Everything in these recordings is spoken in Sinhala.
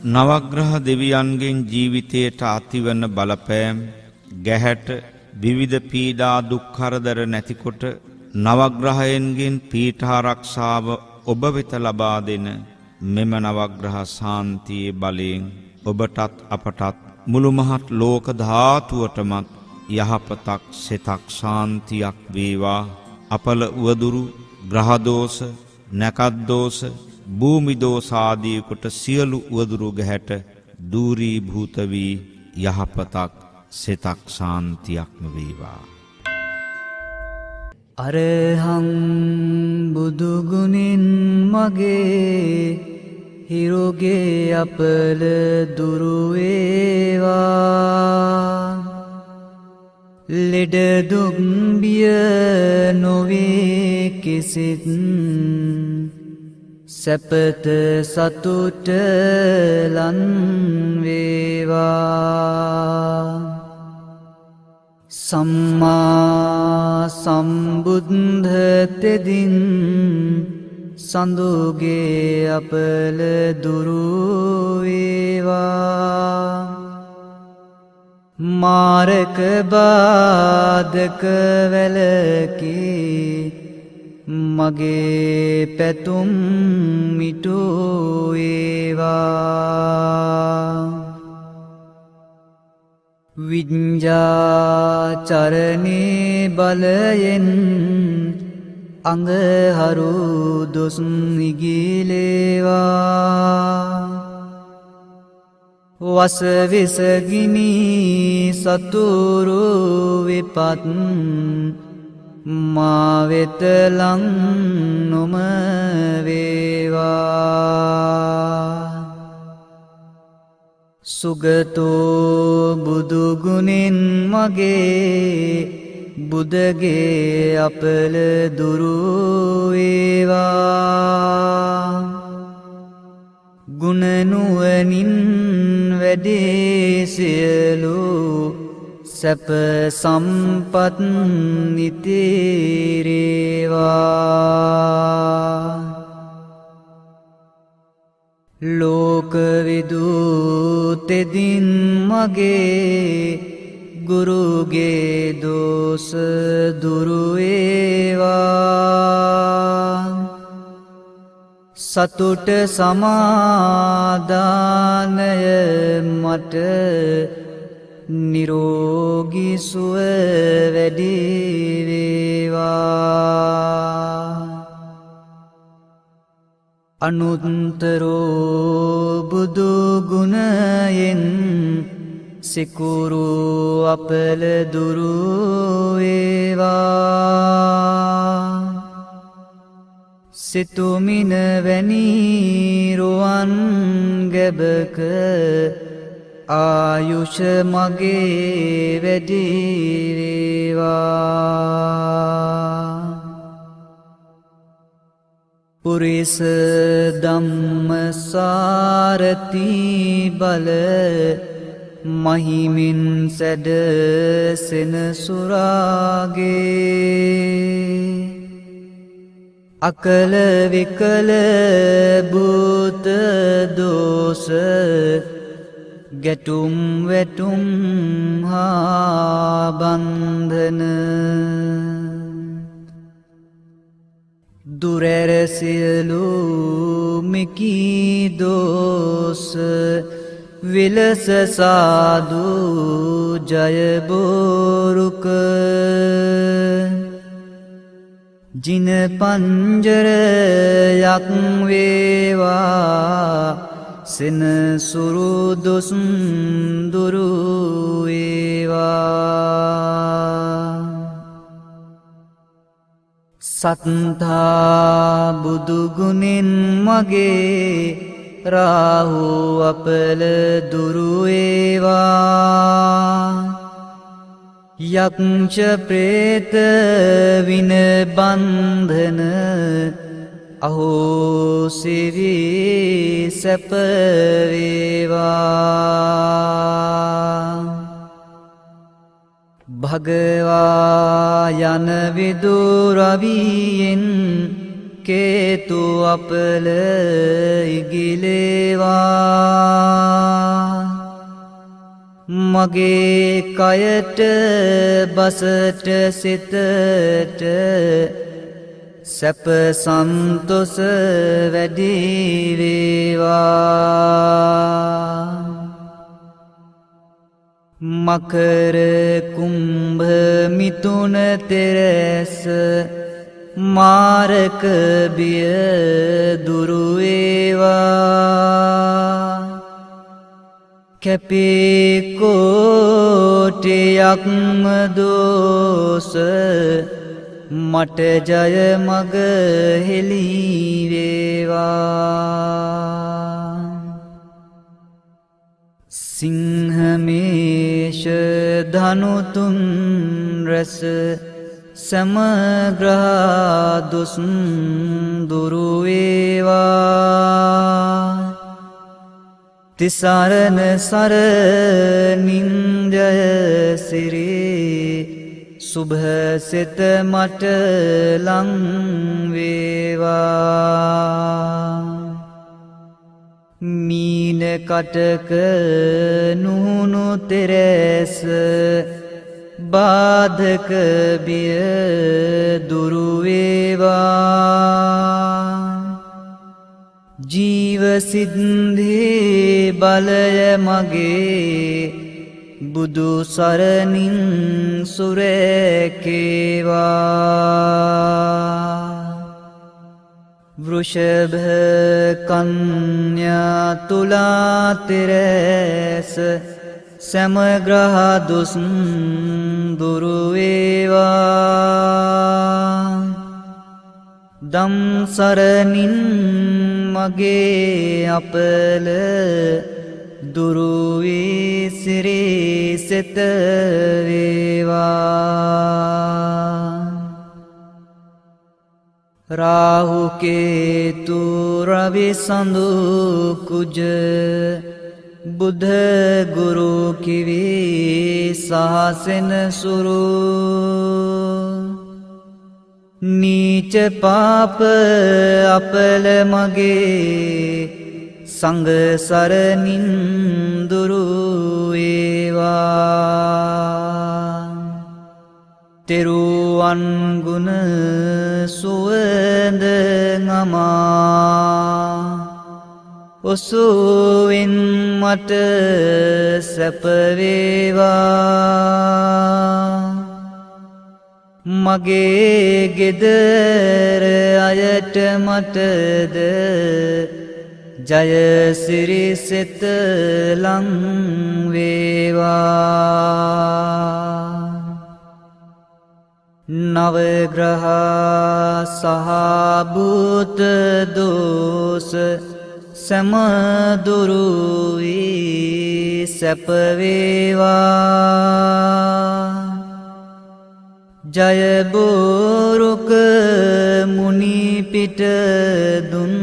නවග්‍රහ දෙවියන්ගෙන් ජීවිතයට ඇතිවන බලපෑම් ගැහැට විවිධ පීඩා දුක් කරදර නැතිකොට නවග්‍රහයන්ගෙන් පීඨාරක්ෂාව ඔබ වෙත ලබා දෙන මෙම නවග්‍රහ ශාන්තියේ බලයෙන් ඔබටත් අපටත් මුළු මහත් ලෝක ධාතුවටමත් යහපතක් සිතක් ශාන්තියක් වේවා. අපල උවදුරු ග්‍රහ දෝෂ නැකත් දෝෂ භූමි දෝෂ ආදී කොට සියලු උවදුරු ගැහැට දූරීභූත වී යහපතක් සිතක් ශාන්තියක්ම වේවා. අරහං බුදු ගුණින් මගේ හිරුගේ අපල දුරු වේවා. ලෙඩ දුක් බිය නොවේ කිසිත් සැපත සතුට ලන් වේවා. සම්මා සම්බුද්ධ තෙදින් සඳුගේ අපල දුරු වේවා. මාරක බාධක වැලකී මගේ පැතුම් මිටු වේවා. විඤ්ඤාචරණේ බලයෙන් අඟහරු දොස් නිගිලේවා. වස විසගිනි සතුරු විපත් මා වෙත ලං නොම වේවා. සුගතෝ බුදු ගුණෙන් මගේ බුදගේ අපල දුරු වේවා. ගුණ නුවණින් වැඩේ සියලු සැප සම්පත් නිතිරේවා. ලෝකවිදු තෙදින් මගේ ගුරුගේ දෝෂ දුරු වේවා. සතුට සමාදානය මට නිරෝගී සුව වැඩි වේවා. අනුත්තරෝ බුදු ගුණයෙන් සිකුරු අපල දුරු වේවා. සිතුමින වැනි රුවන් ගැබක ආයුෂ මගේ වැඩි වේවා. පුරිස ධම්මසාරති බල මහිමින් සැඩ සෙනසුරාගේ. අකල විකල භූත දෝෂ ගැටුම් වැටුම් හා බන්ධන දුරැර සියලු මිකී දෝෂ විලස සාදු ජය බෝරුක. ජින පංජරයක් වේවා සෙනසුරු දොස් දුරු වේවා. සත්තා බුදු ගුණෙන් මගේ රාහු අපල දුරු වේවා. යක්ෂ ප්‍රේත වින බන්ධන අහෝසි වී සැප වේවා. භගවා යන විදුරවියෙන් කේතු අපල ඉගිලේවා මගේ කයට බසට සිතට සැප සන්තොස වැඩි වේවා මකර කුම්භ මිථුන තෙරස මාරක බිය දුරු වේවා කැපී කෝටියක්ම දෝස මට ජය මග හෙළී වේවා සිංහමේෂ ධනුතුන් රැස සමග්‍රහ දුස් දුරු වේවා තිසරණ සරණින් ජය සිරි සුභ සිත මට ලං වේවා මීන කටක නුහුණු තෙරැස බාධක බිය දුරු වේවා ජීව සිද්ධි බලය මගේ බුදු සරණින් සුරැකේවා වෘෂභ කන්‍යා තුලා තෙරැස සමග්‍රහ දුස් දුරු වේවා දම් සරණින් මගේ අපල දුරු වී සිරි සිත වේවා රාහු කේතු රවි සඳු කුජ බුද්ධ ගුරු කිවි සහසෙන සුරු නීච පාප අපල මගේ සංඝ සරණින් දුරු වේවා තෙරුවන් ගුණ සුවඳ නමා ඔසුවෙන් මට සැප වේවා මගේ ගෙදර අයට මටද ජය සිරි සිත ලං වේවා නවග්‍රහ සහ භූත දෝෂ සමදුරු වී සැප වේවා ජය බෝරුක මුනි පිට දුන්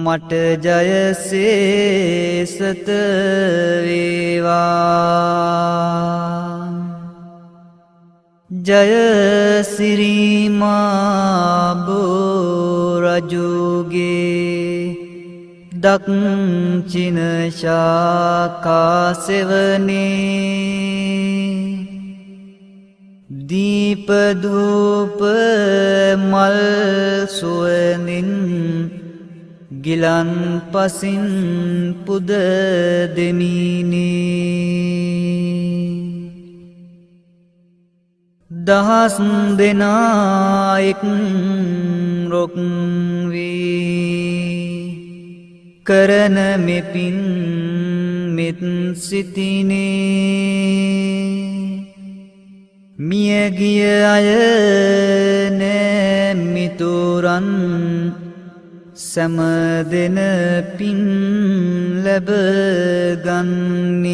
මට ජය සේසත වේවා ජය සිරිමා බෝ රජුගේ දක්ෂින ශාඛා සෙවනේ දීප ධූප මල් සුවඳින් ගිලන් පසින් පුද දෙමිනේ දහස් දෙනා එක් රොක් වී කරන මෙපින් මෙත් සිතිනේ මිය ගිය අය නෑ මිතුරන් සෑම දෙන පින් ලැබ ගන්නේ